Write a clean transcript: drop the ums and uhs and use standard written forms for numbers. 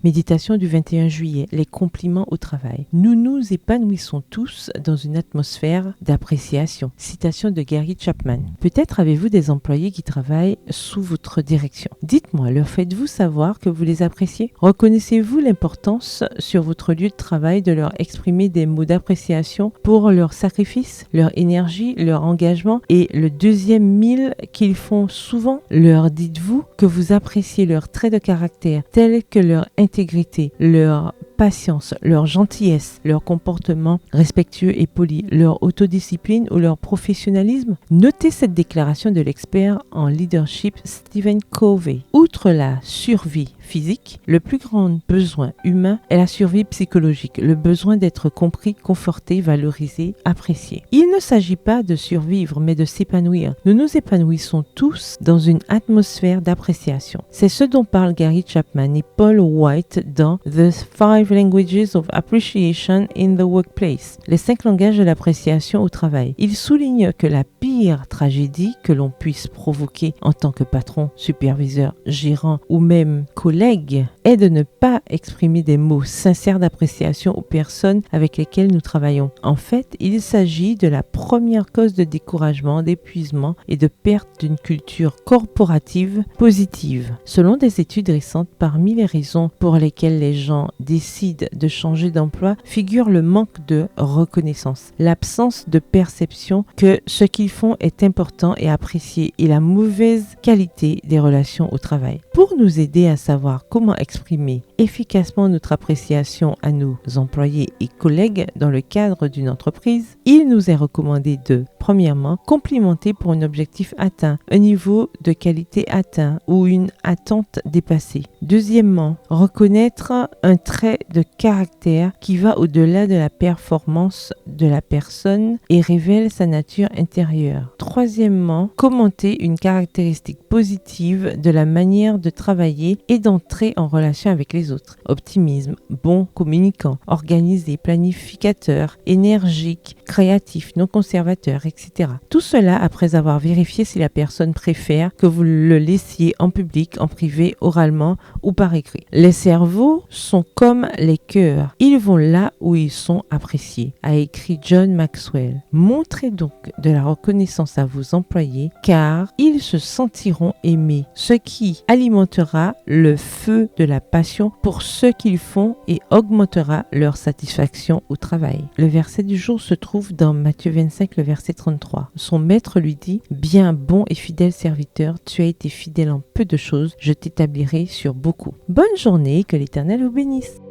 Méditation du 21 juillet, les compliments au travail. Nous nous épanouissons tous dans une atmosphère d'appréciation. Citation de Gary Chapman. Peut-être avez-vous des employés qui travaillent sous votre direction. Dites-moi, leur faites-vous savoir que vous les appréciez? Reconnaissez-vous l'importance sur votre lieu de travail de leur exprimer des mots d'appréciation pour leur sacrifice, leur énergie, leur engagement? Et le deuxième mille qu'ils font souvent, leur dites-vous que vous appréciez leurs traits de caractère tels que leur intégrité, leur patience, leur gentillesse, leur comportement respectueux et poli, leur autodiscipline ou leur professionnalisme? Notez cette déclaration de l'expert en leadership Stephen Covey. Outre la survie physique, le plus grand besoin humain est la survie psychologique, le besoin d'être compris, conforté, valorisé, apprécié. Il ne s'agit pas de survivre, mais de s'épanouir. Nous nous épanouissons tous dans une atmosphère d'appréciation. C'est ce dont parlent Gary Chapman et Paul White dans The 5 Languages of Appreciation in the Workplace, les 5 langages de l'appréciation au travail. Ils soulignent que la pire tragédie que l'on puisse provoquer en tant que patron, superviseur, gérant ou même collègue est de ne pas exprimer des mots sincères d'appréciation aux personnes avec lesquelles nous travaillons. En fait, il s'agit de la première cause de découragement, d'épuisement et de perte d'une culture corporative positive. Selon des études récentes, parmi les raisons pour lesquelles les gens décident de changer d'emploi figure le manque de reconnaissance, l'absence de perception que ce qu'ils font est important et apprécié et la mauvaise qualité des relations au travail. Pour nous aider à savoir comment exprimer efficacement notre appréciation à nos employés et collègues dans le cadre d'une entreprise, il nous est recommandé de, premièrement, complimenter pour un objectif atteint, un niveau de qualité atteint ou une attente dépassée. Deuxièmement, reconnaître un trait de caractère qui va au-delà de la performance de la personne et révèle sa nature intérieure. Troisièmement, commenter une caractéristique positive de la manière de travailler et d'entrer en relation avec les autres. Optimisme, bon communicant, organisé, planificateur, énergique, créatif, non conservateur, etc. Tout cela après avoir vérifié si la personne préfère que vous le laissiez en public, en privé, oralement ou par écrit. Les cerveaux sont comme les cœurs. Ils vont là où ils sont appréciés, a écrit John Maxwell. Montrez donc de la reconnaissance à vos employés car ils se sentiront aimés, ce qui alimentera le feu de la passion pour ce qu'ils font et augmentera leur satisfaction au travail. Le verset du jour se trouve dans Matthieu 25, le verset 33. Son maître lui dit « Bien, bon et fidèle serviteur, tu as été fidèle en peu de choses, je t'établirai sur beaucoup. » Bonne journée, que l'Éternel vous bénisse.